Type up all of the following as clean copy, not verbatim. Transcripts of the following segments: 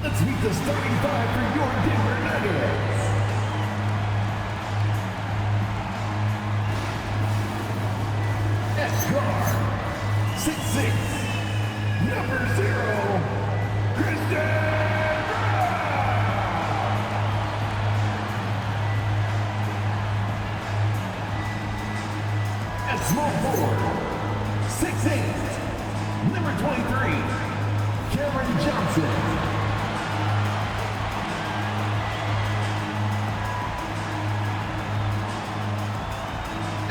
Let's meet the starting five for your Denver Nuggets. At guard, 6'6", number 0, Christian Braun. At small forward, 6'8", number 23, Cameron Johnson.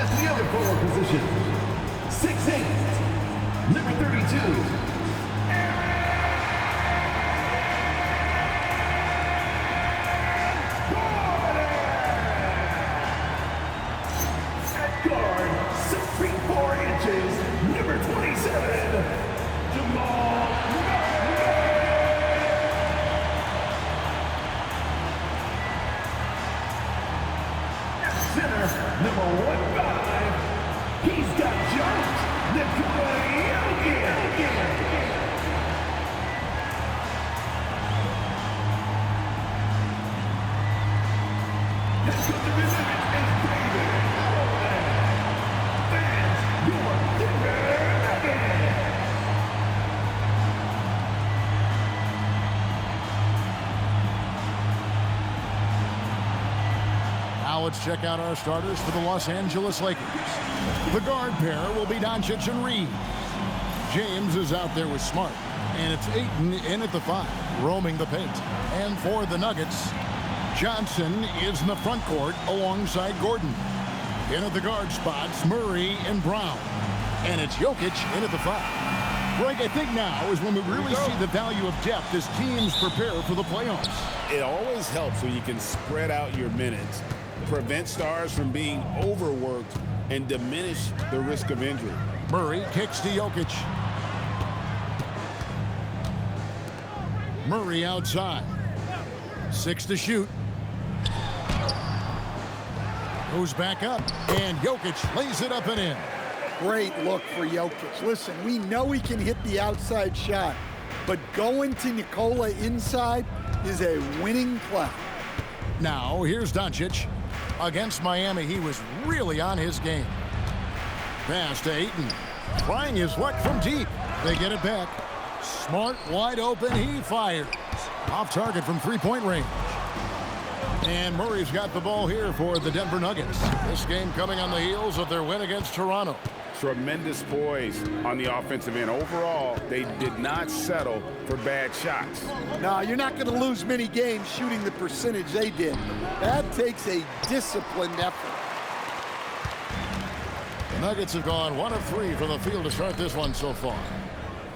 At the other forward position, 6'8", number 32, guard, 6 feet 4 inches, number 27, Jamal Murray. At center, number 15, he's got jumped, Nikola Jokic. Let's go to the Nuggets and David. Now let's check out our starters for the Los Angeles Lakers. The guard pair will be Doncic and Reeves. James is out there with Smart, and it's Ayton in at the 5, roaming the paint. And for the Nuggets, Johnson is in the front court alongside Gordon. In at the guard spots, Murray and Brown. And it's Jokic in at the 5. Greg, I think now is when we really see the value of depth as teams prepare for the playoffs. It always helps when you can spread out your minutes, prevent stars from being overworked, and diminish the risk of injury. Murray kicks to Jokic. Murray outside. 6 to shoot. Goes back up, and Jokic lays it up and in. Great look for Jokic. Listen, we know he can hit the outside shot, but going to Nikola inside is a winning play. Now, here's Doncic. Against Miami, he was really on his game. Pass to Ayton. Trying his luck from deep. They get it back. Smart wide open. He fires. Off target from three-point range. And Murray's got the ball here for the Denver Nuggets. This game coming on the heels of their win against Toronto. Tremendous poise on the offensive end. Overall, they did not settle for bad shots. No, you're not going to lose many games shooting the percentage they did. That takes a disciplined effort. The Nuggets have gone 1 of 3 from the field to start this one so far.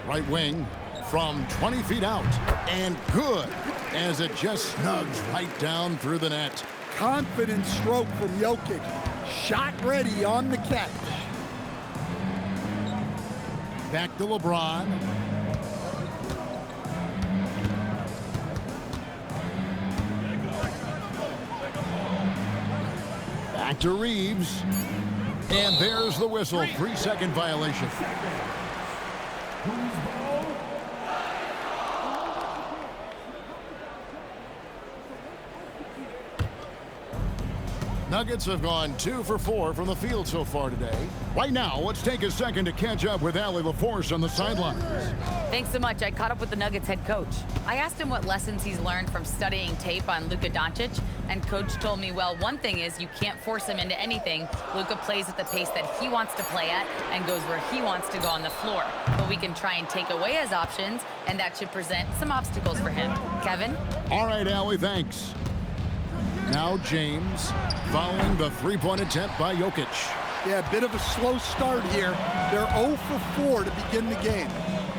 Right wing from 20 feet out. And good, as it just snugs right down through the net. Confident stroke from Jokic. Shot ready on the catch. Back to LeBron. Back to Reeves. And there's the whistle. 3-second violation. Nuggets have gone 2 for 4 from the field so far today. Right now, let's take a second to catch up with Allie LaForce on the sidelines. Thanks so much. I caught up with the Nuggets head coach. I asked him what lessons he's learned from studying tape on Luka Doncic, and coach told me, well, one thing is you can't force him into anything. Luka plays at the pace that he wants to play at and goes where he wants to go on the floor. But we can try and take away his options, and that should present some obstacles for him. Kevin? All right, Allie, thanks. Now James, following the three-point attempt by Jokic. Yeah, a bit of a slow start here. They're 0 for 4 to begin the game.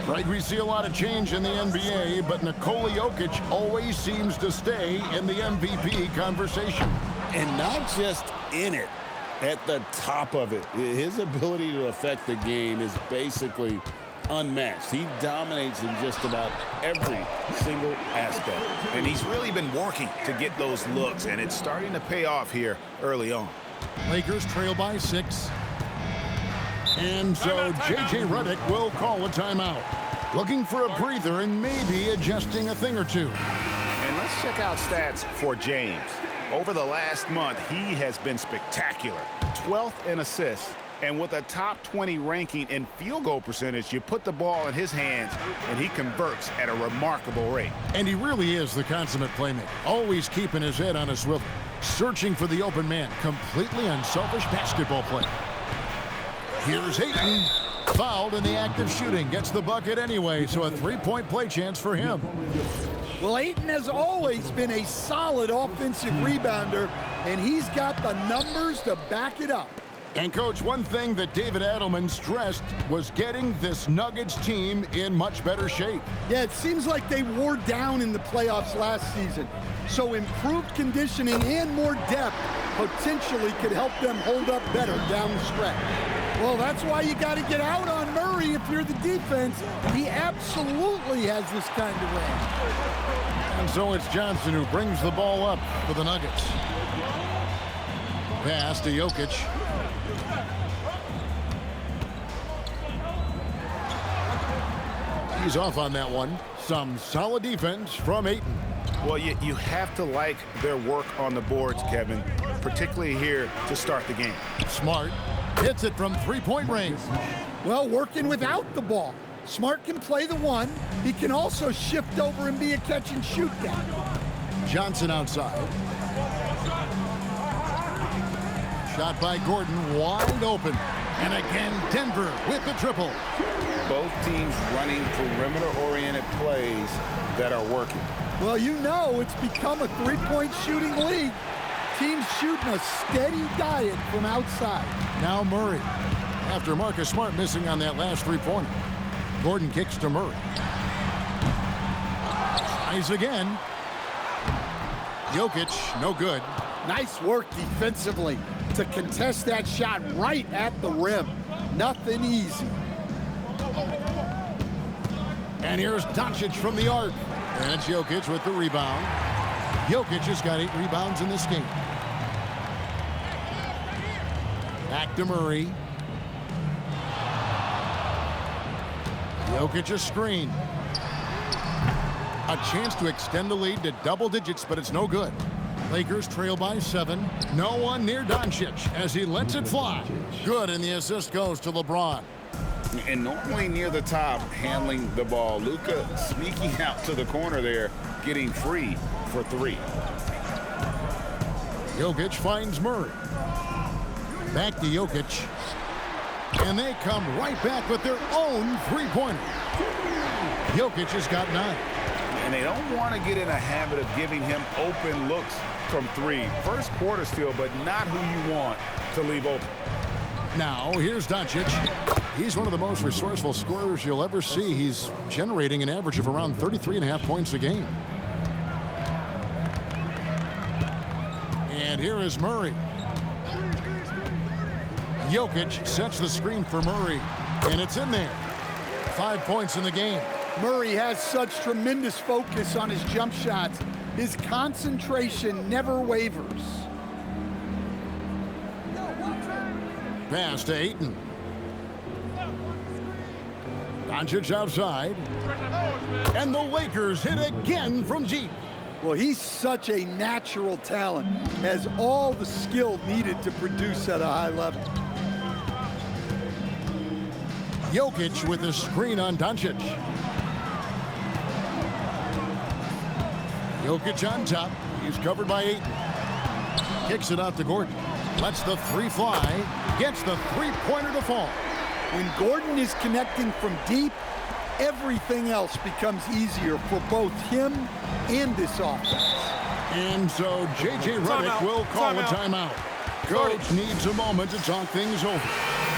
Right, we see a lot of change in the NBA, but Nikola Jokic always seems to stay in the MVP conversation. And not just in it, at the top of it. His ability to affect the game is basically unmatched. He dominates in just about every single aspect. And he's really been working to get those looks, and it's starting to pay off here early on. Lakers trail by 6. And so J.J. Redick will call a timeout. looking for a breather and maybe adjusting a thing or two. And let's check out stats for James. Over the last month, he has been spectacular. 12th in assists. And with a top 20 ranking in field goal percentage, you put the ball in his hands, and he converts at a remarkable rate. And he really is the consummate playmaker, always keeping his head on a swivel, searching for the open man, completely unselfish basketball play. Here's Ayton, fouled in the act of shooting, gets the bucket anyway, so a three-point play chance for him. Well, Ayton has always been a solid offensive rebounder, and he's got the numbers to back it up. And, Coach, one thing that David Adelman stressed was getting this Nuggets team in much better shape. Yeah, it seems like they wore down in the playoffs last season. So improved conditioning and more depth potentially could help them hold up better down the stretch. Well, that's why you got to get out on Murray if you're the defense. He absolutely has this kind of range. And so it's Johnson who brings the ball up for the Nuggets. Pass to Jokic. He's off on that one. Some solid defense from Ayton. Well, you have to like their work on the boards, Kevin, particularly here to start the game. Smart hits it from three-point range. Well, working without the ball. Smart can play the one. He can also shift over and be a catch-and-shoot guy. Johnson outside. Shot by Gordon, wide open. And again, Denver with the triple. Both teams running perimeter-oriented plays that are working. Well, you know it's become a three-point shooting league. Teams shooting a steady diet from outside. Now Murray. After Marcus Smart missing on that last three-pointer. Gordon kicks to Murray. Tries again. Jokic, no good. Nice work defensively to contest that shot right at the rim. Nothing easy. And here's Doncic from the arc. And it's Jokic with the rebound. Jokic has got 8 rebounds in this game. Back to Murray. Jokic a screen. A chance to extend the lead to double digits, but it's no good. Lakers trail by 7. No one near Doncic as he lets it fly. Good, and the assist goes to LeBron. And normally near the top, handling the ball. Luka sneaking out to the corner there, getting free for 3. Jokic finds Murray. Back to Jokic. And they come right back with their own three-pointer. Jokic has got 9. And they don't want to get in a habit of giving him open looks from 3. First quarter still, but not who you want to leave open. Now, here's Doncic. He's one of the most resourceful scorers you'll ever see. He's generating an average of around 33.5 points a game. And here is Murray. Jokic sets the screen for Murray, and it's in there. 5 points in the game. Murray has such tremendous focus on his jump shots. His concentration never wavers. Pass to Ayton. Doncic outside. And the Lakers hit again from deep. Well, he's such a natural talent. Has all the skill needed to produce at a high level. Jokic with a screen on Doncic. Jokic on top. He's covered by Ayton. Kicks it out to Gordon. Lets the 3 fly. Gets the three-pointer to fall. When Gordon is connecting from deep, everything else becomes easier for both him and this offense. And so J.J. Redick will call a timeout. Coach needs a moment to talk things over.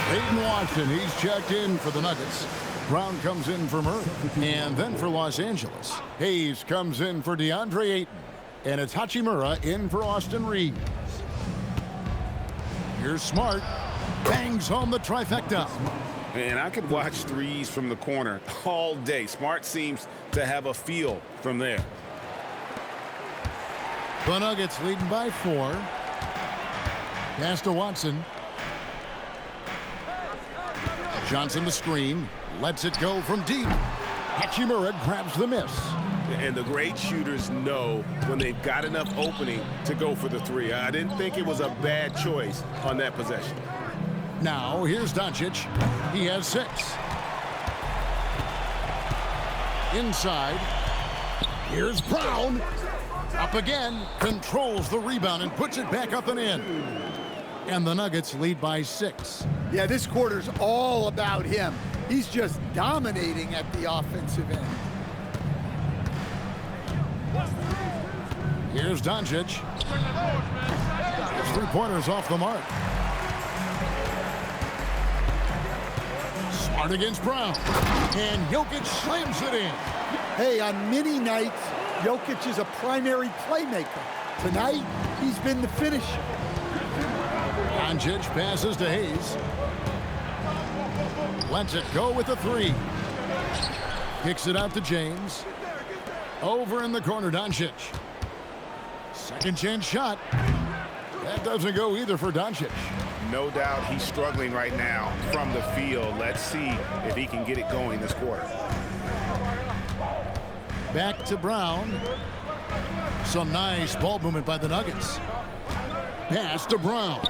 Peyton Watson, he's checked in for the Nuggets. Brown comes in for Murray. And then for Los Angeles, Hayes comes in for DeAndre Ayton. And it's Hachimura in for Austin Reeves. Here's Smart. Bangs home the trifecta. And I could watch threes from the corner all day. Smart seems to have a feel from there. The Nuggets leading by 4. Pass to Watson. Johnson the screen. Lets it go from deep. Hachimura grabs the miss. And the great shooters know when they've got enough opening to go for the three. I didn't think it was a bad choice on that possession. Now, here's Doncic. He has 6. Inside. Here's Brown. Up again. Controls the rebound and puts it back up and in. And the Nuggets lead by 6. Yeah, this quarter's all about him. He's just dominating at the offensive end. Here's Doncic. His three-pointers off the mark. Smart against Brown. And Jokic slams it in. Hey, on many nights, Jokic is a primary playmaker. Tonight, he's been the finisher. Doncic passes to Hayes. Lets it go with a 3. Kicks it out to James. Over in the corner, Doncic. Second chance shot. That doesn't go either for Doncic. No doubt he's struggling right now from the field. Let's see if he can get it going this quarter. Back to Brown. Some nice ball movement by the Nuggets. Pass to Brown.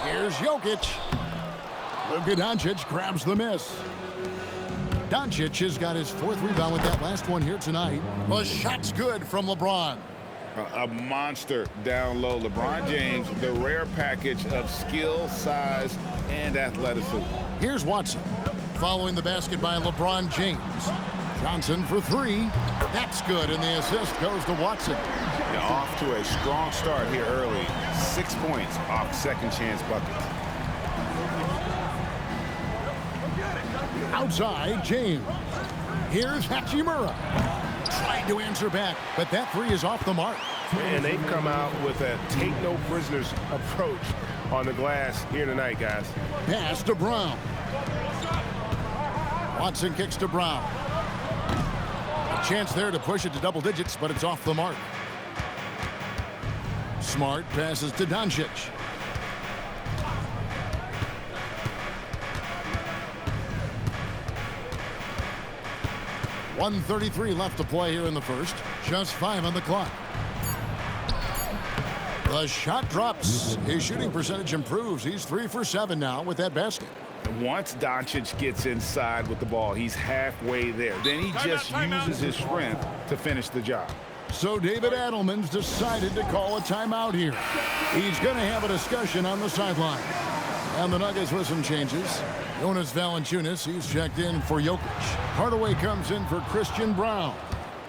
Here's Jokic. Luka Doncic grabs the miss. Doncic has got his 4th rebound with that last one here tonight. The shot's good from LeBron. A monster down low. LeBron James, the rare package of skill, size, and athleticism. Here's Watson. Following the basket by LeBron James. Johnson for 3. That's good, and the assist goes to Watson. Yeah, off to a strong start here early. 6 points off second chance buckets. Outside, James. Here's Hachimura. Trying to answer back, but that 3 is off the mark. And they've come out with a take-no-prisoners approach on the glass here tonight, guys. Pass to Brown. Watson kicks to Brown. A chance there to push it to double digits, but it's off the mark. Smart passes to Doncic. .133 left to play here in the first. Just 5 on the clock. The shot drops. His shooting percentage improves. He's 3 for 7 now with that basket. Once Doncic gets inside with the ball, he's halfway there. Then he just uses his strength to finish the job. So David Adelman's decided to call a timeout here. He's going to have a discussion on the sideline. And the Nuggets with some changes. Jonas Valanciunas, he's checked in for Jokic. Hardaway comes in for Christian Brown.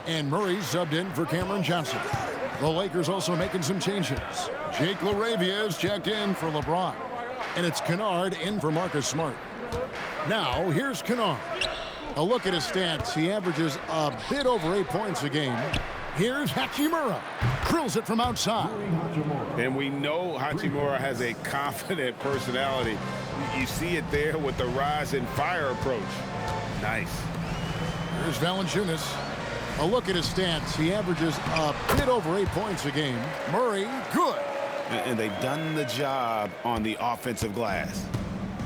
And Murray subbed in for Cameron Johnson. The Lakers also making some changes. Jake LaRavia is checked in for LeBron. And it's Kennard in for Marcus Smart. Now, here's Kennard. A look at his stats. He averages a bit over 8 points a game. Here's Hachimura. Drills it from outside. And we know Hachimura has a confident personality. You see it there with the rise and fire approach. Nice. Here's Valanciunas. A look at his stats. He averages a bit over 8 points a game. Murray, good. And they've done the job on the offensive glass.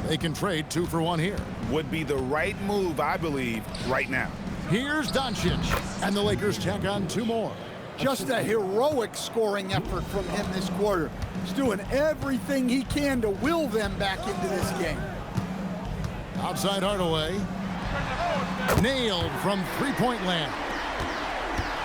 They can trade 2 for 1 here. Would be the right move, I believe, right now. Here's Doncic. And the Lakers tack on 2 more. Just a heroic scoring effort from him this quarter. He's doing everything he can to will them back into this game. Outside Hardaway. Nailed from three-point land.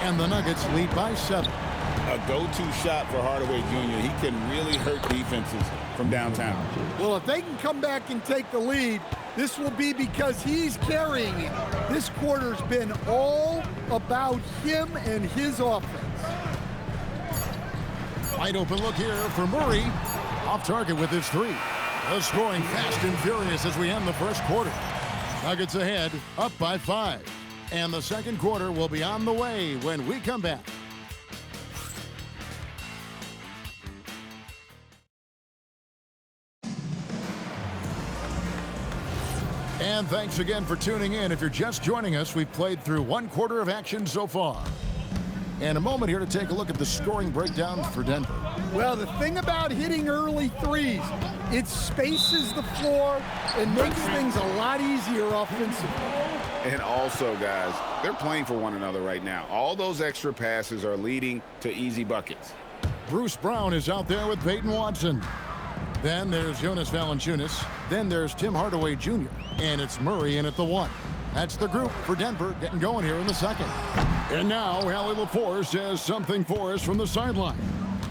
And the Nuggets lead by 7. A go-to shot for Hardaway Jr. He can really hurt defenses from downtown. Well, if they can come back and take the lead, this will be because he's carrying it. This quarter's been all about him and his offense. Wide open look here for Murray. Off target with his 3. The scoring fast and furious as we end the first quarter. Nuggets ahead, up by 5. And the second quarter will be on the way when we come back. And thanks again for tuning in. If you're just joining us, we've played through 1 quarter of action so far. And a moment here to take a look at the scoring breakdown for Denver. Well, the thing about hitting early threes, it spaces the floor and makes things a lot easier offensively. And also, guys, they're playing for one another right now. All those extra passes are leading to easy buckets. Bruce Brown is out there with Peyton Watson. Then there's Jonas Valanciunas. Then there's Tim Hardaway Jr. And it's Murray in at the 1. That's the group for Denver getting going here in the second. And now Allie LaForce says something for us from the sideline.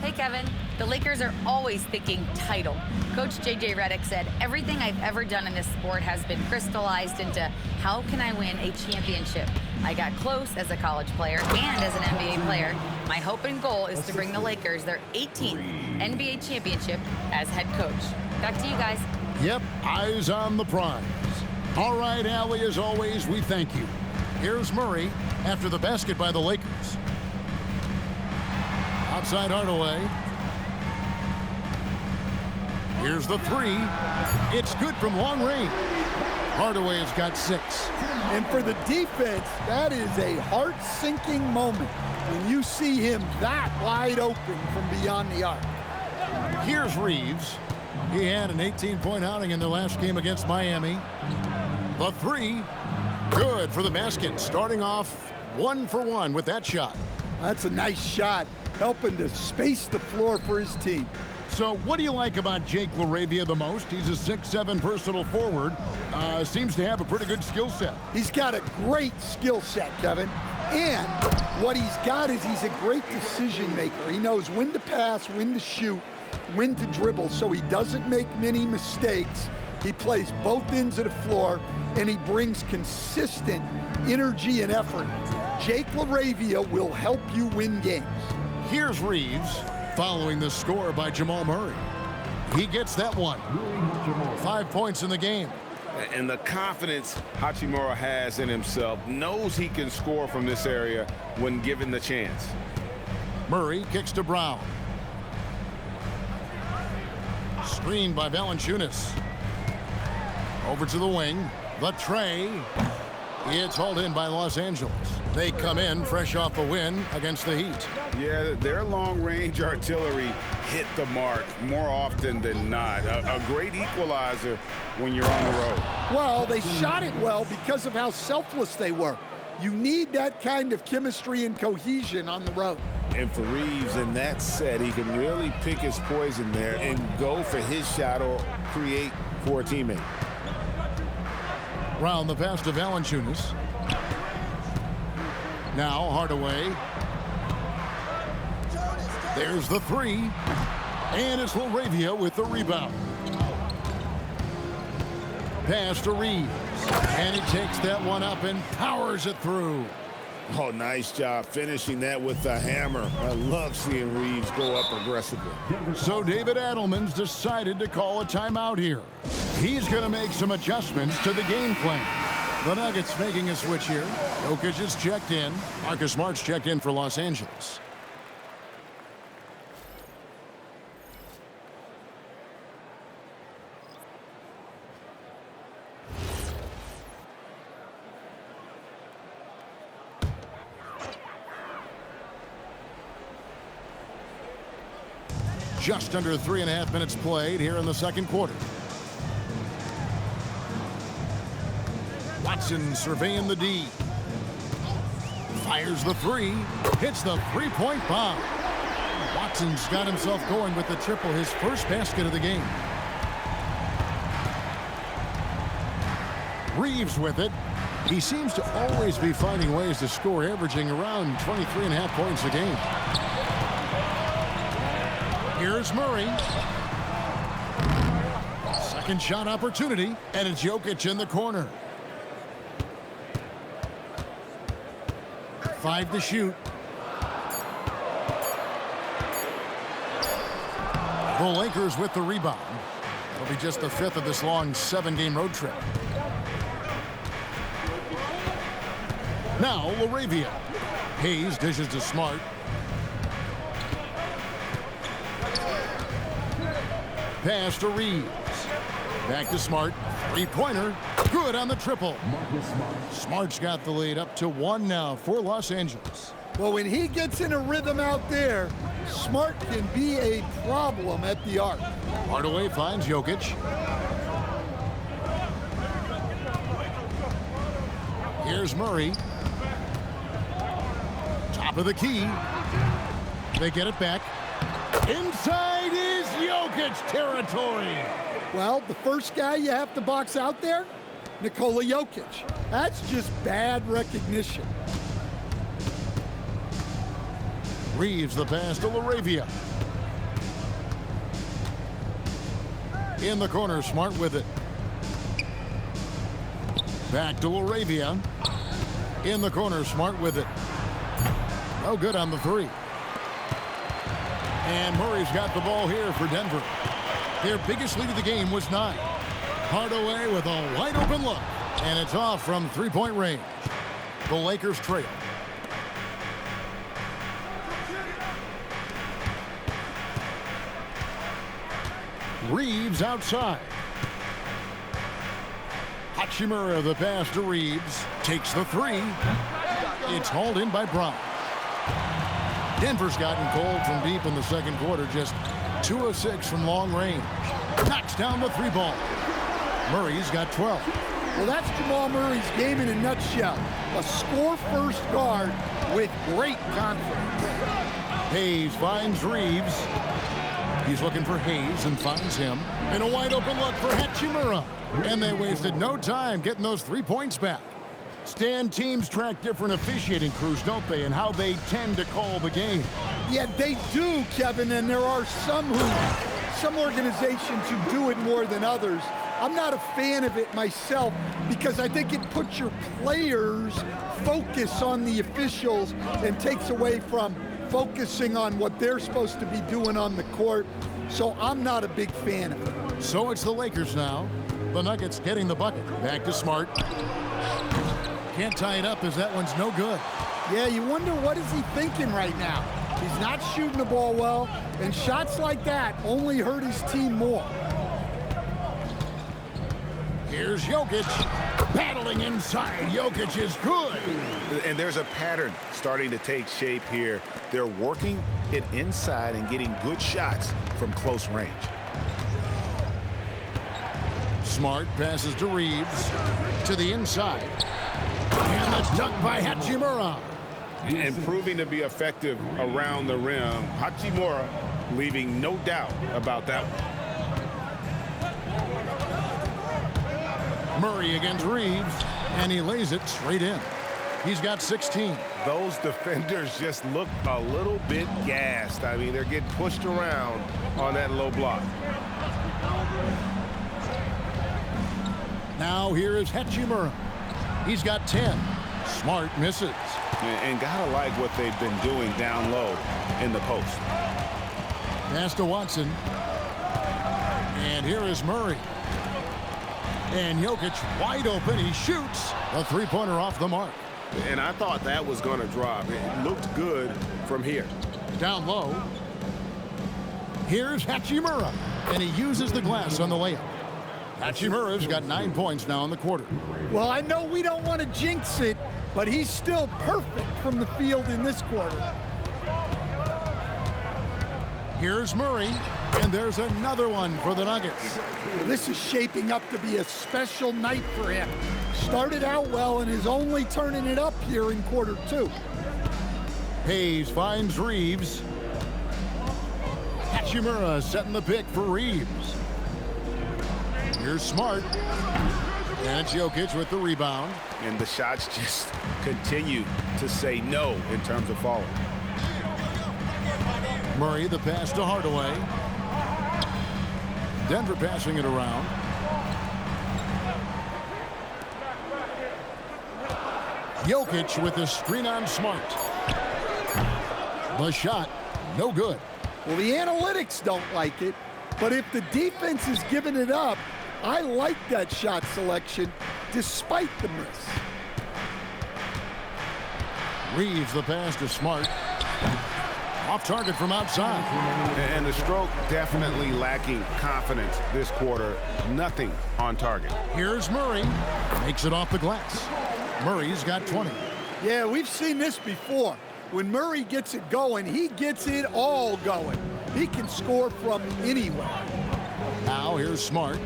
Hey, Kevin. The Lakers are always thinking title. Coach J.J. Redick said, everything I've ever done in this sport has been crystallized into how can I win a championship? I got close as a college player and as an NBA player. My hope and goal is to bring the Lakers their 18th NBA championship as head coach. Back to you guys. Yep, eyes on the prize. All right, Allie, as always, we thank you. Here's Murray after the basket by the Lakers. Outside Hardaway. Here's the 3. It's good from long range. Hardaway has got 6. And for the defense, that is a heart-sinking moment when you see him that wide open from beyond the arc. Here's Reeves. He had an 18-point outing in their last game against Miami. The 3. Good for the basket. Starting off 1 for 1 with that shot. That's a nice shot, helping to space the floor for his team. So what do you like about Jake LaRavia the most? He's a 6'7" personal forward. Seems to have a pretty good skill set. He's got a great skill set, Kevin. And what he's got is he's a great decision maker. He knows when to pass, when to shoot, when to dribble, so he doesn't make many mistakes. He plays both ends of the floor, and he brings consistent energy and effort. Jake LaRavia will help you win games. Here's Reeves following the score by Jamal Murray. He gets that one. 5 points in the game. And the confidence Hachimura has in himself, knows he can score from this area when given the chance. Murray kicks to Brown. Screened by Valanciunas. Over to the wing. The tray. It's hauled in by Los Angeles. They come in fresh off a win against the Heat. Yeah, their long-range artillery hit the mark more often than not. A great equalizer when you're on the road. Well, they shot it well because of how selfless they were. You need that kind of chemistry and cohesion on the road. And for Reeves in that set, he can really pick his poison there and go for his shot or create for a teammate. Round the pass to Valanciunas. Now Hardaway. There's the 3. And it's LaRavia with the rebound. Pass to Reeves. And he takes that one up and powers it through. Oh, nice job finishing that with the hammer. I love seeing Reeves go up aggressively. So David Adelman's decided to call a timeout here. He's going to make some adjustments to the game plan. The Nuggets making a switch here. Jokic is checked in. Marcus Smart's checked in for Los Angeles. Just under 3.5 minutes played here in the second quarter. Watson surveying the D. Fires the 3. Hits the three-point bomb. Watson's got himself going with the triple, his first basket of the game. Reeves with it. He seems to always be finding ways to score, averaging around 23.5 points a game. Here's Murray. Second shot opportunity, and it's Jokic in the corner. 5 to shoot. The Lakers with the rebound. It'll be just the 5th of this long 7-game road trip. Now LaRavia. Hayes dishes to Smart. Pass to Reeves. Back to Smart. Three-pointer. Good on the triple. Smart's got the lead up to 1 now for Los Angeles. Well, when he gets in a rhythm out there, Smart can be a problem at the arc. Hardaway finds Jokic. Here's Murray. Top of the key. They get it back. Inside is Jokic territory. Well, the first guy you have to box out there, Nikola Jokic. That's just bad recognition. Reeves the pass to LaRavia. In the corner, Smart with it. Back to LaRavia. In the corner, Smart with it. No good on the three. And Murray's got the ball here for Denver. Their biggest lead of the game was 9. Hardaway with a wide open look. And it's off from three-point range. The Lakers trail. Reeves outside. Hachimura the pass to Reeves. Takes the three. It's hauled in by Brown. Denver's gotten cold from deep in the second quarter. Just 2 of 6 from long range. Knocks down the three ball. Murray's got 12. Well, that's Jamal Murray's game in a nutshell. A score-first guard with great confidence. Hayes finds Reeves. He's looking for Hayes and finds him. And a wide open look for Hachimura. And they wasted no time getting those 3 points back. Stan, teams track different officiating crews, don't they, and how they tend to call the game. Yeah, they do, Kevin, and there are some organizations who do it more than others. I'm not a fan of it myself because I think it puts your players' focus on the officials and takes away from focusing on what they're supposed to be doing on the court. So I'm not a big fan of it. So it's the Lakers now. The Nuggets getting the bucket. Back to Smart. Can't tie it up as that one's no good. Yeah, you wonder what is he thinking right now. He's not shooting the ball well, and shots like that only hurt his team more. Here's Jokic. Battling inside. Jokic is good. And there's a pattern starting to take shape here. They're working it inside and getting good shots from close range. Smart passes to Reeves. To the inside. And the dunk by Hachimura. And proving to be effective around the rim. Hachimura leaving no doubt about that one. Murray against Reeves, and he lays it straight in. He's got 16. Those defenders just look a little bit gassed. I mean, they're getting pushed around on that low block. Now here is Hachimura. He's got 10. Smart misses. And gotta like what they've been doing down low in the post. Pass to Watson. And here is Murray. And Jokic wide open. He shoots. A three-pointer off the mark. And I thought that was going to drop. It looked good from here. Down low. Here's Hachimura. And he uses the glass on the layup. Hachimura's got 9 points now in the quarter. Well, I know we don't want to jinx it, but he's still perfect from the field in this quarter. Here's Murray. And there's another one for the Nuggets. This is shaping up to be a special night for him. Started out well and is only turning it up here in quarter 2. Hayes finds Reeves. Hachimura setting the pick for Reeves. Here's Smart. And it's Jokic with the rebound. And the shots just continue to say no in terms of falling. Murray the pass to Hardaway. Denver passing it around. Jokic with the screen on Smart. The shot, no good. Well, the analytics don't like it, but if the defense is giving it up, I like that shot selection despite the miss. Reeves the pass to Smart. Off target from outside. And the stroke definitely lacking confidence this quarter. Nothing on target. Here's Murray. Makes it off the glass. Murray's got 20. Yeah, we've seen this before. When Murray gets it going, he gets it all going. He can score from anywhere. Now here's Smart.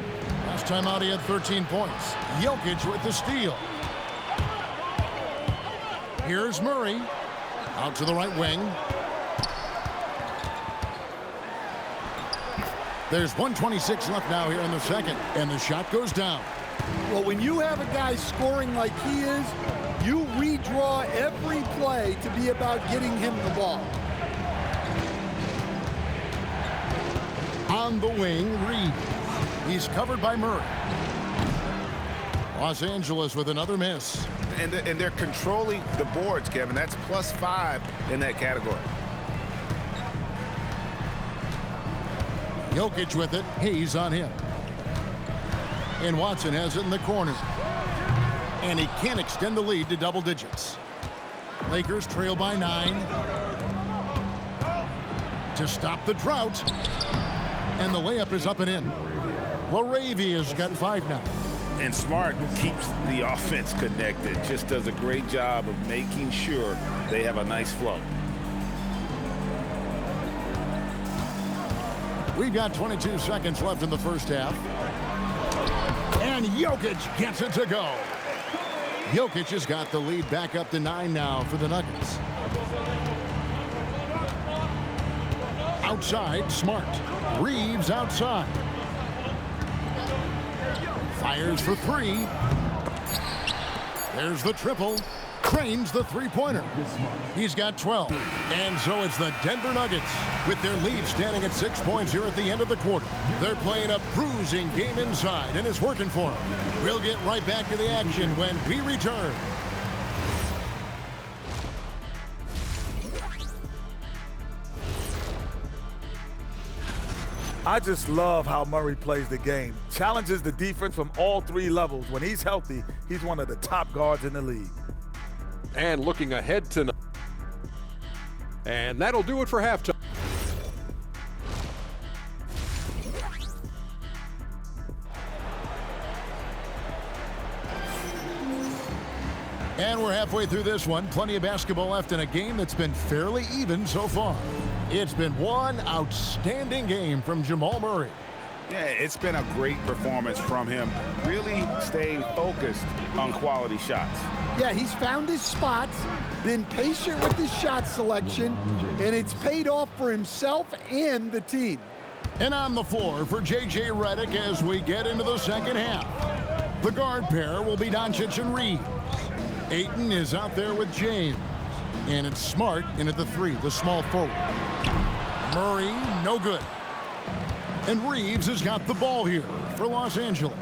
Last time out he had 13 points. Jokic with the steal. Here's Murray. Out to the right wing. There's 1:26 left now here in the second, and the shot goes down. Well, when you have a guy scoring like he is, you redraw every play to be about getting him the ball. On the wing, Reed. He's covered by Murray. Los Angeles with another miss. And they're controlling the boards, Kevin. That's +5 in that category. Jokic with it. Hayes on him. And Watson has it in the corner. And he can't extend the lead to double digits. Lakers trail by 9. To stop the drought. And the layup is up and in. LaRavia's got 5 now. And Smart keeps the offense connected. Just does a great job of making sure they have a nice flow. We've got 22 seconds left in the first half. And Jokic gets it to go. Jokic has got the lead back up to 9 now for the Nuggets. Outside, Smart. Reeves outside. Fires for 3. There's the triple. Trains the three-pointer. He's got 12. And so it's the Denver Nuggets with their lead standing at 6 points here at the end of the quarter. They're playing a bruising game inside, and it's working for them. We'll get right back to the action when we return. I just love how Murray plays the game. Challenges the defense from all 3 levels. When he's healthy, he's one of the top guards in the league. And looking ahead tonight. And that'll do it for halftime. And we're halfway through this one. Plenty of basketball left in a game that's been fairly even so far. It's been one outstanding game from Jamal Murray. Yeah, it's been a great performance from him. Really staying focused on quality shots. Yeah, he's found his spots, been patient with his shot selection, and it's paid off for himself and the team. And on the floor for J.J. Redick as we get into the second half. The guard pair will be Doncic and Reeves. Ayton is out there with James. And it's Smart in at the 3, the small forward. Murray, no good. And Reeves has got the ball here for Los Angeles.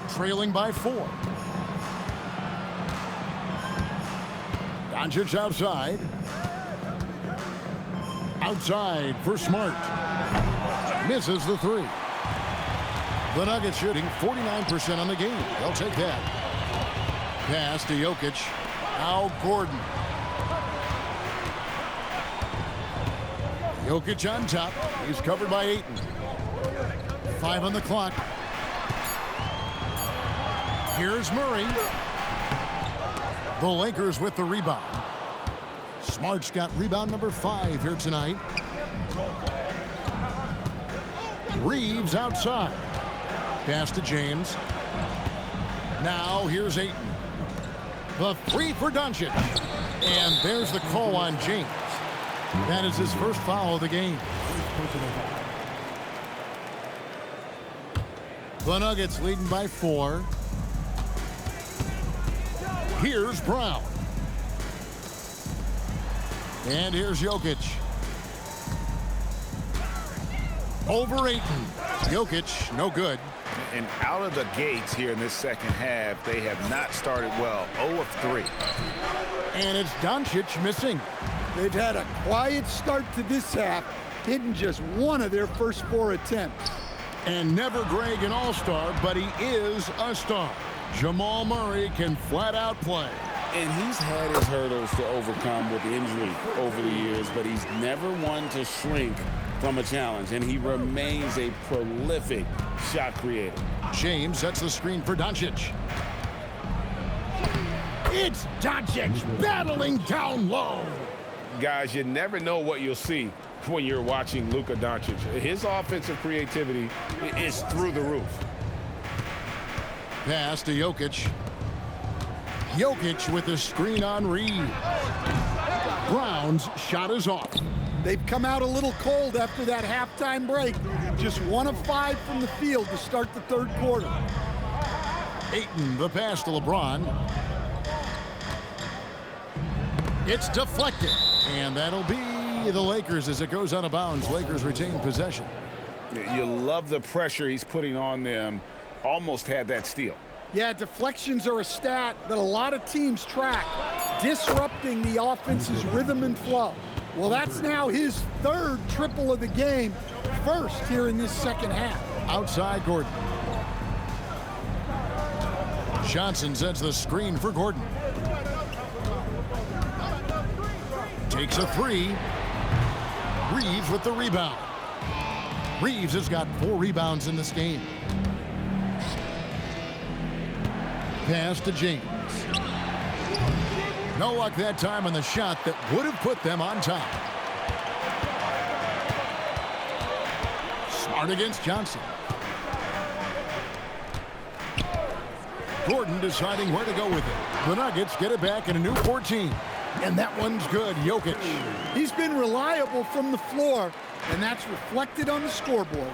Trailing by 4. Doncic outside. Outside for Smart. Misses the 3. The Nuggets shooting 49% on the game. They'll take that. Pass to Jokic. Now Gordon. Jokic on top. He's covered by Ayton. 5 on the clock. Here's Murray. The Lakers with the rebound. Smart's got rebound number 5 here tonight. Reeves outside. Pass to James. Now here's Ayton. The 3 for Doncic. And there's the call on James. That is his first foul of the game. The Nuggets leading by 4. Here's Brown. And here's Jokic. Over Ayton. Jokic, no good. And out of the gates here in this second half, they have not started well. 0 of 3. And it's Doncic missing. They've had a quiet start to this half, hitting just 1 of their first 4 attempts. And never Greg an all-star, but he is a star. Jamal Murray can flat out play. And he's had his hurdles to overcome with injury over the years, but he's never one to shrink from a challenge, and he remains a prolific shot creator. James sets the screen for Doncic. It's Doncic battling down low. Guys, you never know what you'll see when you're watching Luka Doncic. His offensive creativity is through the roof. Pass to Jokic. Jokic with a screen on Reed. Brown's shot is off. They've come out a little cold after that halftime break. Just 1 of 5 from the field to start the third quarter. Ayton, the pass to LeBron. It's deflected, and that'll be the Lakers as it goes out of bounds. Lakers retain possession. You love the pressure he's putting on them. Almost had that steal. Yeah, deflections are a stat that a lot of teams track, disrupting the offense's rhythm and flow. Well, that's now his 3rd triple of the game, first here in this second half. Outside Gordon. Johnson sets the screen for Gordon. Takes a 3. Reeves with the rebound. Reeves has got 4 rebounds in this game. Pass to James. No luck that time on the shot that would have put them on top. Smart against Johnson. Gordon deciding where to go with it. The Nuggets get it back in a new 14. And that one's good. Jokic. He's been reliable from the floor, and that's reflected on the scoreboard.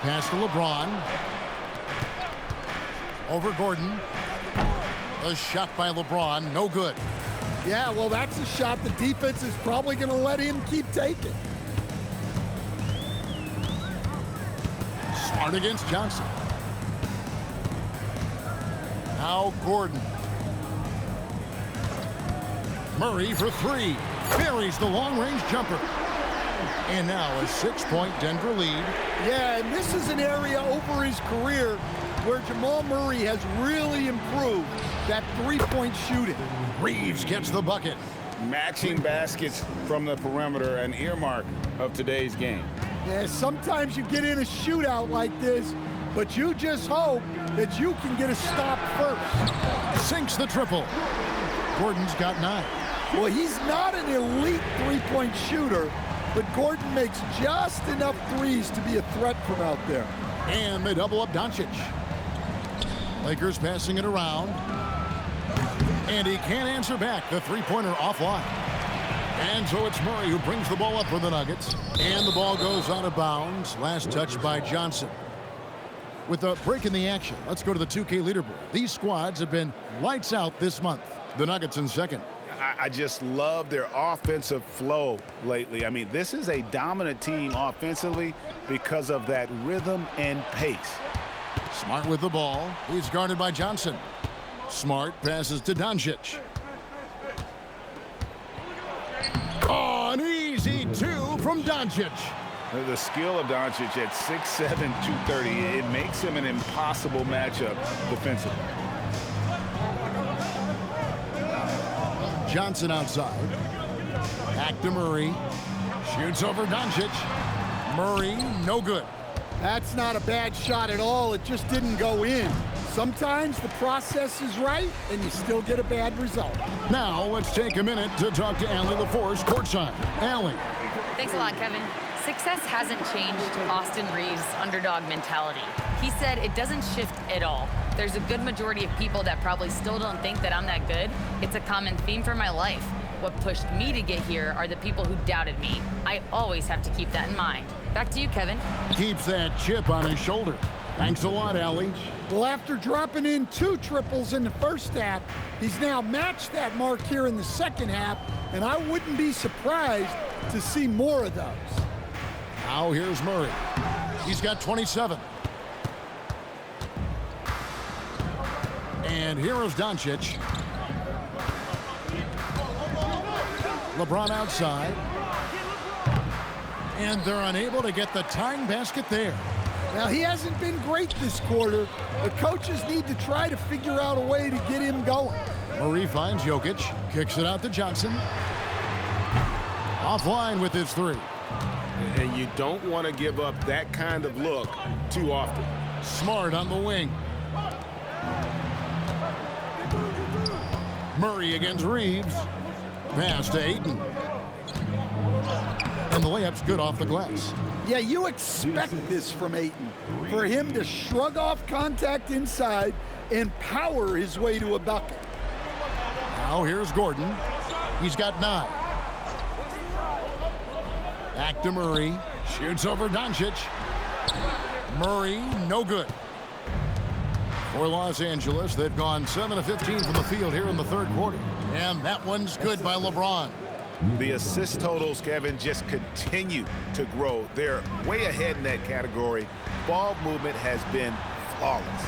Pass to LeBron. Over Gordon. A shot by LeBron. No good. Yeah, well, that's a shot the defense is probably going to let him keep taking. Smart against Johnson. Now Gordon. Murray for 3. Buries the long-range jumper. And now a 6-point Denver lead. Yeah, and this is an area over his career where Jamal Murray has really improved that 3-point shooting. Reeves gets the bucket. Matching baskets from the perimeter, an earmark of today's game. Yeah, sometimes you get in a shootout like this, but you just hope that you can get a stop first. Sinks the triple. Gordon's got 9. Well, he's not an elite 3-point shooter, but Gordon makes just enough threes to be a threat from out there. And they double up Doncic. Lakers passing it around. And he can't answer back. The 3-pointer offline. And so it's Murray who brings the ball up for the Nuggets. And the ball goes out of bounds. Last touch by Johnson. With a break in the action, let's go to the 2K leaderboard. These squads have been lights out this month. The Nuggets in second. I just love their offensive flow lately. I mean, this is a dominant team offensively because of that rhythm and pace. Smart with the ball. He's guarded by Johnson. Smart passes to Doncic. Oh, an easy 2 from Doncic. The skill of Doncic at 6'7", 230, it makes him an impossible matchup defensively. Johnson outside. Back to Murray. Shoots over Doncic. Murray, no good. That's not a bad shot at all. It just didn't go in. Sometimes the process is right, and you still get a bad result. Now let's take a minute to talk to Allie LaForce courtside. Allie. Thanks a lot, Kevin. Success hasn't changed Austin Reeves' underdog mentality. He said it doesn't shift at all. There's a good majority of people that probably still don't think that I'm that good. It's a common theme for my life. What pushed me to get here are the people who doubted me. I always have to keep that in mind. Back to you, Kevin. Keeps that chip on his shoulder. Thanks a lot, Allie. Well, after dropping in 2 triples in the first half, he's now matched that mark here in the second half, and I wouldn't be surprised to see more of those. Now here's Murray. He's got 27. And here is Doncic. LeBron outside. And they're unable to get the tying basket there. Now, he hasn't been great this quarter. The coaches need to try to figure out a way to get him going. Murray finds Jokic. Kicks it out to Johnson. Offline with his 3. And you don't want to give up that kind of look too often. Smart on the wing. Murray against Reeves. Pass to Ayton. And the layup's good off the glass. Yeah, you expect this from Ayton. For him to shrug off contact inside and power his way to a bucket. Now here's Gordon. He's got 9. Back to Murray. Shoots over Doncic. Murray, no good. For Los Angeles, they've gone 7 of 15 from the field here in the third quarter. And that one's good by LeBron. The assist totals, Kevin, just continue to grow. They're way ahead in that category. Ball movement has been flawless.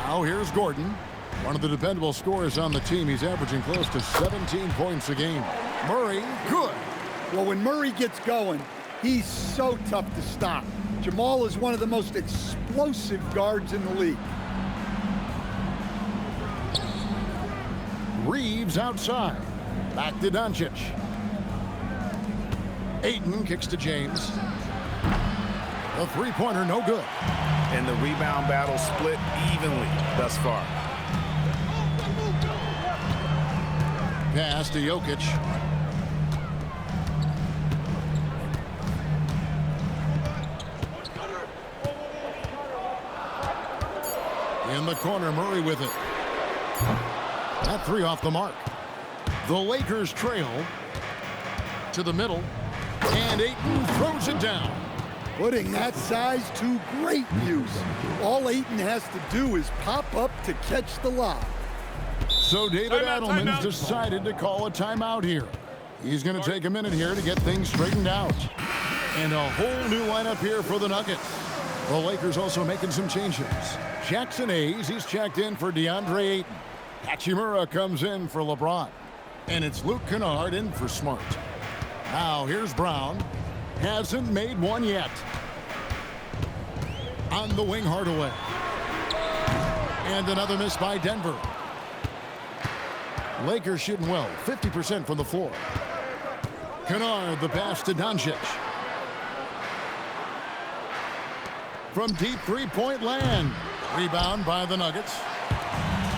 Now here's Gordon. One of the dependable scorers on the team. He's averaging close to 17 points a game. Murray, good. Well, when Murray gets going, he's so tough to stop. Jamal is one of the most explosive guards in the league. Reeves outside. Back to Doncic. Ayton kicks to James. The three-pointer, no good. And the rebound battle split evenly thus far. Pass to Jokic. In the corner, Murray with it. That 3 off the mark. The Lakers trail to the middle, and Ayton throws it down. Putting that size to great use. All Ayton has to do is pop up to catch the lob. So David Adelman's decided to call a timeout here. He's going to take a minute here to get things straightened out. And a whole new lineup here for the Nuggets. The Lakers also making some changes. Jackson Hayes, he's checked in for DeAndre Ayton. Hachimura comes in for LeBron. And it's Luke Kennard in for Smart. Now here's Brown. Hasn't made one yet. On the wing, Hardaway. And another miss by Denver. Lakers shooting well, 50% from the floor. Kennard, the pass to Doncic. From deep three-point land. Rebound by the Nuggets.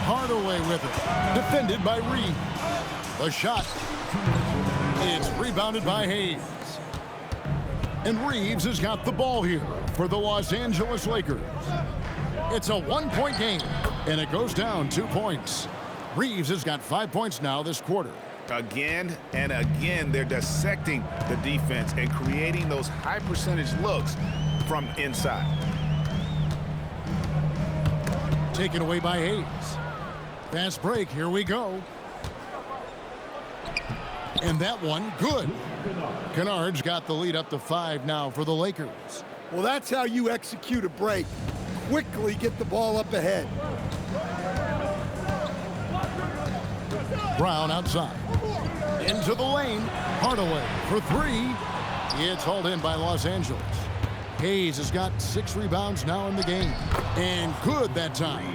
Hardaway with it. Defended by Reed. The shot. It's rebounded by Hayes. And Reeves has got the ball here for the Los Angeles Lakers. It's a one-point game, and it goes down 2 points. Reeves has got 5 points now this quarter. Again and again, they're dissecting the defense and creating those high-percentage looks from inside. Taken away by Hayes. Fast break, here we go. And that one, good. Kennard's got the lead up to 5 now for the Lakers. Well, that's how you execute a break. Quickly get the ball up ahead. Brown outside. Into the lane. Hardaway for 3. It's hauled in by Los Angeles. Hayes has got 6 rebounds now in the game. And good that time.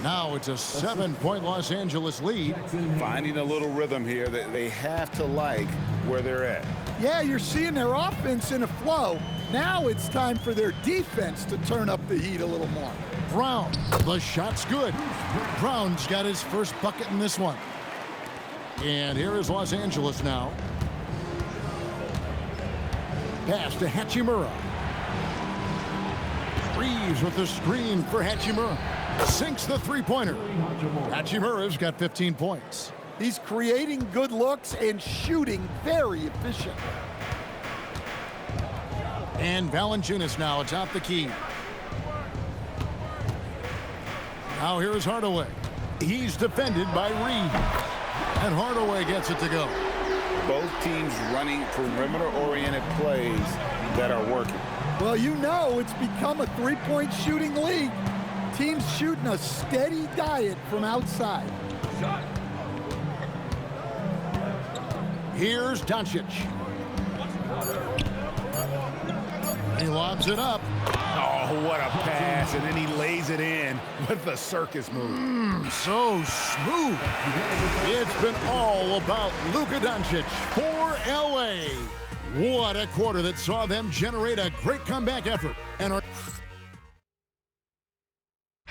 Now it's a 7-point Los Angeles lead. Finding a little rhythm here that they have to like where they're at. Yeah, you're seeing their offense in a flow. Now it's time for their defense to turn up the heat a little more. Brown, the shot's good. Brown's got his first bucket in this one. And here is Los Angeles now. Pass to Hachimura. Reeves with the screen for Hachimura. Sinks the three-pointer. Hachimura's got 15 points. He's creating good looks and shooting very efficient. And Valanciunas now atop the key. Now here is Hardaway. He's defended by Reed. And Hardaway gets it to go. Both teams running perimeter-oriented plays that are working. Well, you know it's become a three-point shooting league. Teams shooting a steady diet from outside. Here's Doncic. He lobs it up. Oh, what a pass, and then he lays it in with the circus move. So smooth. It's been all about Luka Doncic for LA. What a quarter that saw them generate a great comeback effort.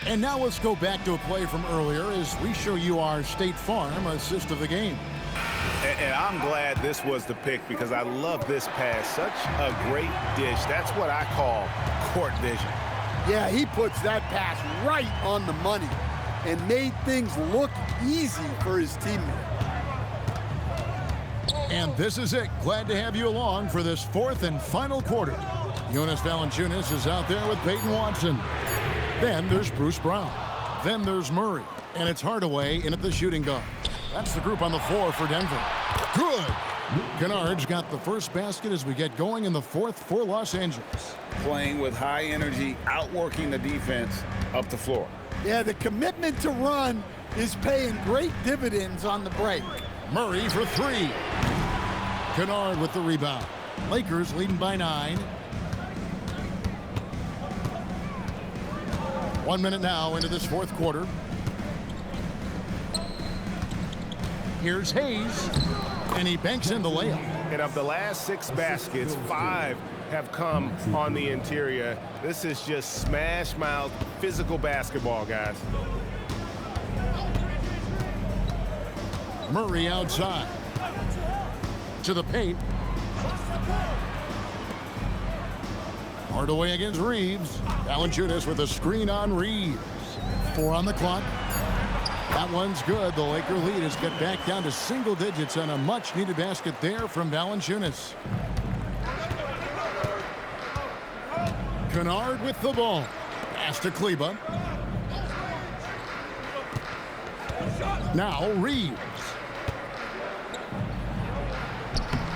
And now let's go back to a play from earlier as we show you our State Farm assist of the game. And I'm glad this was the pick because I love this pass. Such a great dish. That's what I call court vision. Yeah, he puts that pass right on the money and made things look easy for his teammate. And this is it. Glad to have you along for this fourth and final quarter. Jonas Valanciunas is out there with Peyton Watson. Then there's Bruce Brown. Then there's Murray. And it's Hardaway in at the shooting guard. That's the group on the floor for Denver. Good. Kennard's got the first basket as we get going in the fourth for Los Angeles. Playing with high energy, outworking the defense up the floor. Yeah, the commitment to run is paying great dividends on the break. Murray for three. Kennard with the rebound. Lakers leading by 9. 1 minute now into this fourth quarter. Here's Hayes, and he banks in the layup. And of the last 6 baskets, 5 have come on the interior. This is just smash-mouth physical basketball, guys. Murray outside. To the paint. Hardaway against Reeves. Valanciunas with a screen on Reeves. 4 on the clock. That one's good. The Laker lead has got back down to single digits on a much-needed basket there from Valanciunas. Kennard with the ball. Pass to Kleber. Now Reeves.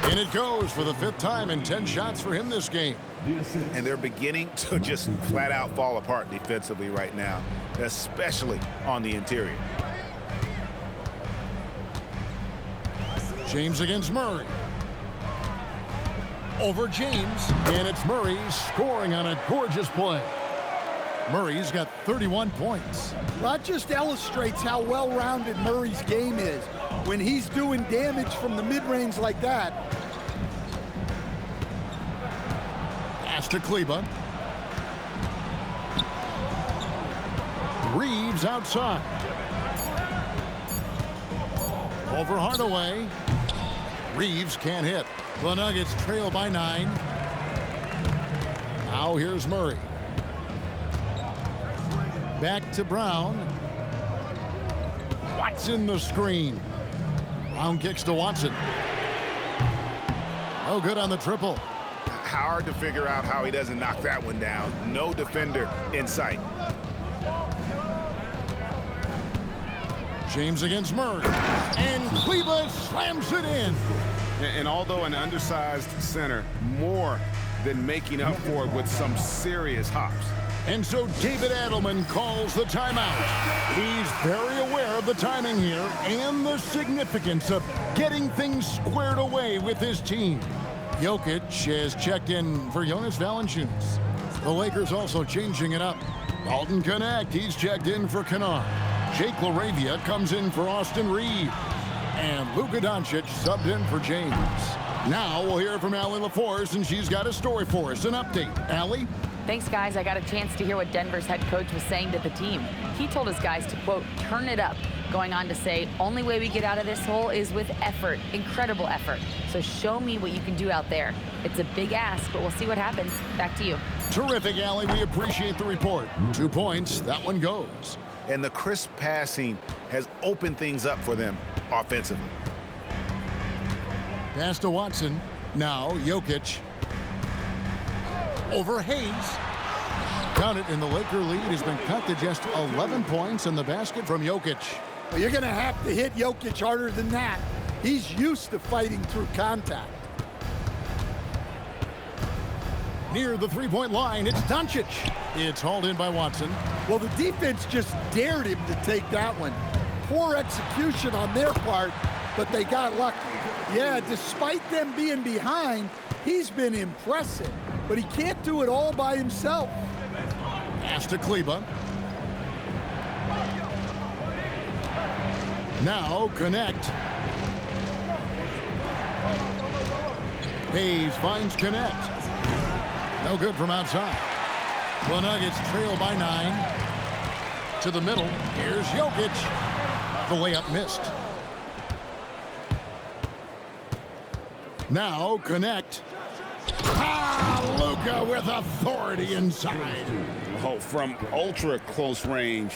And it goes for the 5th time and 10 shots for him this game. And they're beginning to just flat out fall apart defensively right now, especially on the interior. James against Murray. Over James, and it's Murray scoring on a gorgeous play. Murray's got 31 points. That just illustrates how well-rounded Murray's game is when he's doing damage from the mid-range like that. Pass to Kleber. Reeves outside. Over Hardaway. Reeves can't hit. The Nuggets trail by 9. Now here's Murray. Back to Brown. Watson the screen. Brown kicks to Watson. No good on the triple. Hard to figure out how he doesn't knock that one down. No defender in sight. James against Murray. And Kleber slams it in. And although an undersized center, more than making up for it with some serious hops. And so David Adelman calls the timeout. He's very aware of the timing here and the significance of getting things squared away with his team. Jokic has checked in for Jonas Valanciunas. The Lakers also changing it up. Dalton Knecht, he's checked in for Kennard. Jake LaRavia comes in for Austin Reeves. And Luka Doncic subbed in for James. Now we'll hear from Allie LaForce, and she's got a story for us, an update. Allie? Thanks, guys. I got a chance to hear what Denver's head coach was saying to the team. He told his guys to, quote, turn it up, going on to say, only way we get out of this hole is with effort, incredible effort. So show me what you can do out there. It's a big ask, but we'll see what happens. Back to you. Terrific, Allie. We appreciate the report. 2 points. That one goes. And the crisp passing has opened things up for them offensively. Pass to Watson. Now Jokic. Over Hayes. Count it, and the Laker lead has been cut to just 11 points in the basket from Jokic. Well, you're going to have to hit Jokic harder than that. He's used to fighting through contact. Near the three-point line, it's Doncic. It's hauled in by Watson. Well, the defense just dared him to take that one. Poor execution on their part, but they got lucky. Yeah, despite them being behind, he's been impressive, but he can't do it all by himself. Pass to Kleber. Now Knecht. Hayes finds Knecht. No good from outside. The Nuggets trail by 9. To the middle. Here's Jokic. The layup missed. Now Knecht. Ah! Luka with authority inside. Oh, from ultra close range,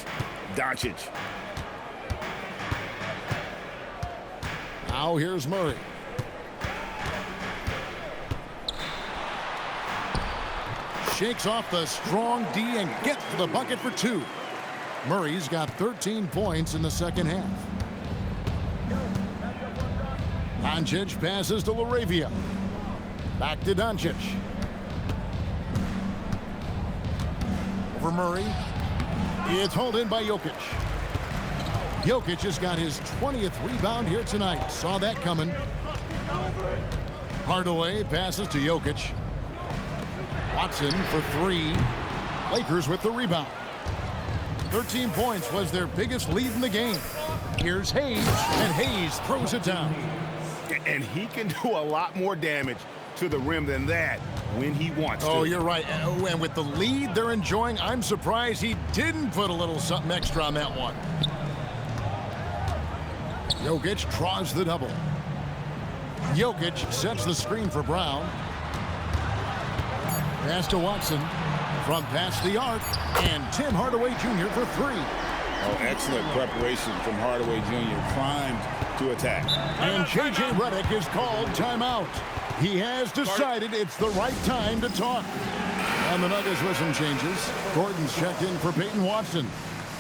Doncic. Now here's Murray. Shakes off the strong D and gets to the bucket for 2. Murray's got 13 points in the second half. Doncic passes to LaRavia. Back to Doncic. Over Murray. It's hauled in by Jokic. Jokic has got his 20th rebound here tonight. Saw that coming. Hardaway passes to Jokic. Watson for 3. Lakers with the rebound. 13 points was their biggest lead in the game. Here's Hayes, and Hayes throws it down. And he can do a lot more damage to the rim than that when he wants to. Oh, you're right. And with the lead they're enjoying, I'm surprised he didn't put a little something extra on that one. Jokic draws the double. Jokic sets the screen for Brown. Pass to Watson from past the arc, and Tim Hardaway Jr. for 3. Oh, excellent preparation from Hardaway Jr. Primed to attack. And J.J. Redick is called timeout. He has decided it's the right time to talk. And the Nuggets with some changes. Gordon's checked in for Peyton Watson.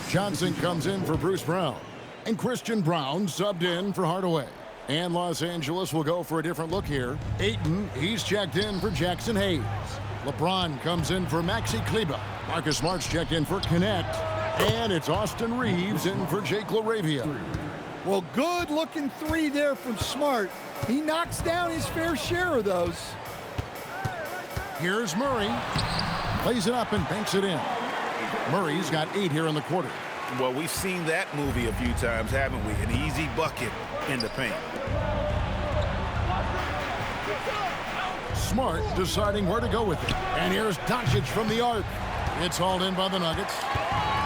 Johnson comes in for Bruce Brown. And Christian Brown subbed in for Hardaway. And Los Angeles will go for a different look here. Ayton, he's checked in for Jackson Hayes. LeBron comes in for Maxi Kleber. Marcus Smart's checked in for Connect. And it's Austin Reeves in for Jake LaRavia. Well, good looking 3 there from Smart. He knocks down his fair share of those. Here's Murray. Plays it up and banks it in. Murray's got 8 here in the quarter. Well, we've seen that movie a few times, haven't we? An easy bucket in the paint. Smart deciding where to go with it. And here's Doncic from the arc. It's hauled in by the Nuggets.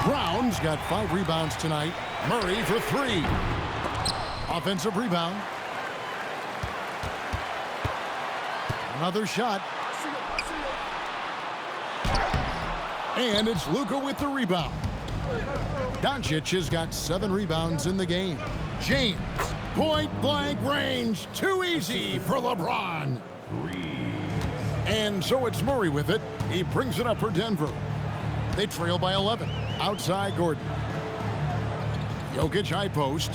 Brown's got 5 rebounds tonight. Murray for 3. Offensive rebound. Another shot. And it's Luka with the rebound. Doncic has got 7 rebounds in the game. James, point blank range. Too easy for LeBron. And so it's Murray with it. He brings it up for Denver. They trail by 11. Outside Gordon. Jokic high post.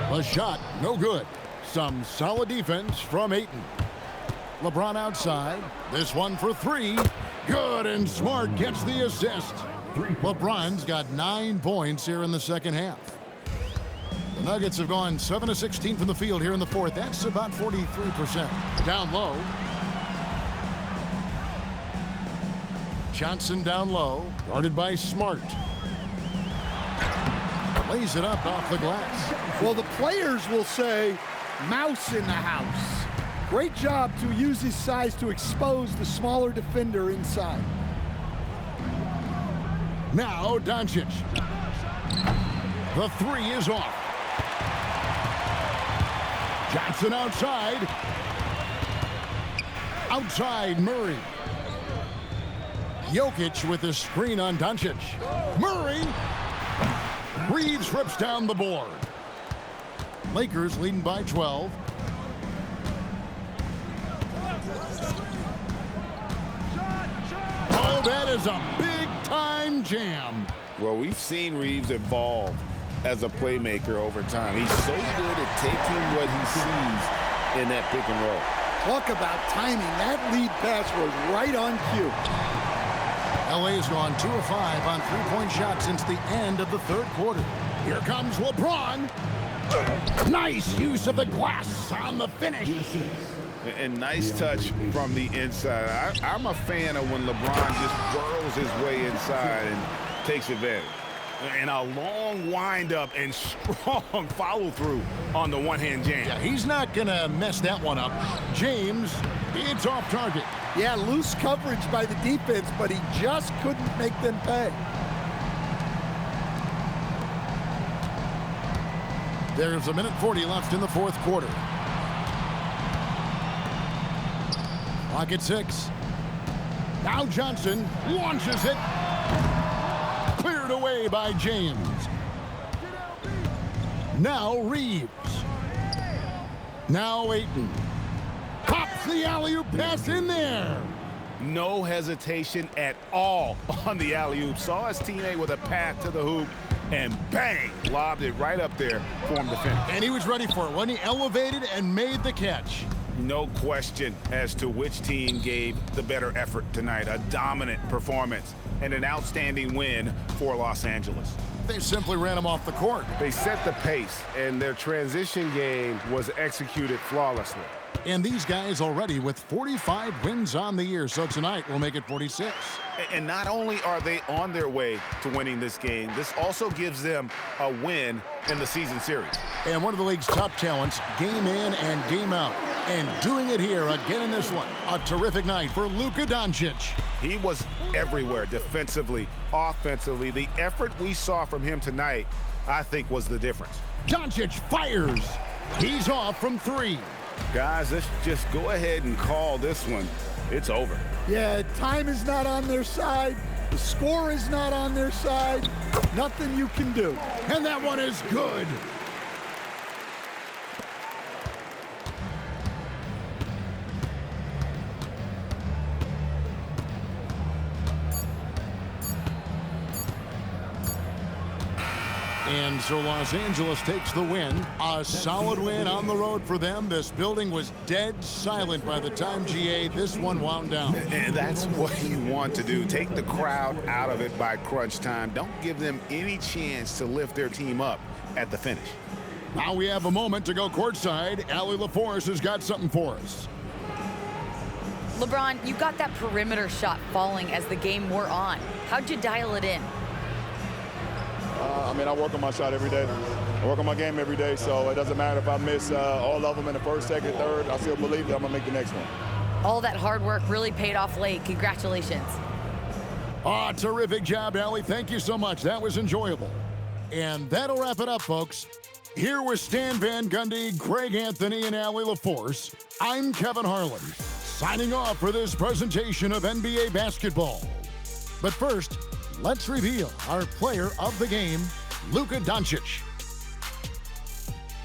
The shot, no good. Some solid defense from Ayton. LeBron outside. This one for 3. Good, and Smart gets the assist. LeBron's got 9 points here in the second half. The Nuggets have gone 7 of 16 from the field here in the fourth. That's about 43%. Down low. Johnson down low, guarded by Smart. Lays it up off the glass. Well, the players will say, mouse in the house. Great job to use his size to expose the smaller defender inside. Now Doncic. The 3 is off. Johnson outside. Outside Murray. Jokic with the screen on Doncic. Murray. Reeves rips down the board. Lakers leading by 12. Oh, that is a big-time jam. Well, we've seen Reeves evolve as a playmaker over time. He's so good at taking what he sees in that pick and roll. Talk about timing. That lead pass was right on cue. LA has gone 2 of 5 on 3-point shots since the end of the third quarter. Here comes LeBron. Nice use of the glass on the finish. And nice touch from the inside. I'm a fan of when LeBron just burrows his way inside and takes advantage. And a long windup and strong follow-through on the one-hand jam. Yeah, he's not going to mess that one up. James, it's off target. Yeah, loose coverage by the defense, but he just couldn't make them pay. There's 1:40 left in the fourth quarter. Clock at 6. Now Johnson launches it. Cleared away by James. Now Reeves. Now Ayton. Pops the alley-oop pass in there. No hesitation at all on the alley-oop. Saw his teammate with a path to the hoop, and bang, lobbed it right up there for him to finish. And he was ready for it when he elevated and made the catch. No question as to which team gave the better effort tonight. A dominant performance and an outstanding win for Los Angeles. They simply ran him off the court. They set the pace, and their transition game was executed flawlessly. And these guys already with 45 wins on the year, so tonight will make it 46. And not only are they on their way to winning this game, this also gives them a win in the season series. And one of the league's top talents, game in and game out. And doing it here again in this one. A terrific night for Luka Doncic. He was everywhere defensively, offensively. The effort we saw from him tonight, I think, was the difference. Doncic fires. He's off from 3. Guys, let's just go ahead and call this one. It's over. Yeah, time is not on their side. The score is not on their side. Nothing you can do. And that one is good. And so Los Angeles takes the win. A solid win on the road for them. This building was dead silent by the time, GA, this one wound down. And that's what you want to do. Take the crowd out of it by crunch time. Don't give them any chance to lift their team up at the finish. Now we have a moment to go courtside. Allie LaForce has got something for us. LeBron, you got that perimeter shot falling as the game wore on. How'd you dial it in? I work on my shot every day. I work on my game every day, so it doesn't matter if I miss all of them in the first, second, third. I still believe that I'm going to make the next one. All that hard work really paid off late. Congratulations. Terrific job, Allie. Thank you so much. That was enjoyable. And that'll wrap it up, folks. Here with Stan Van Gundy, Greg Anthony, and Allie LaForce, I'm Kevin Harlan, signing off for this presentation of NBA basketball. But first, let's reveal our player of the game, Luka Doncic.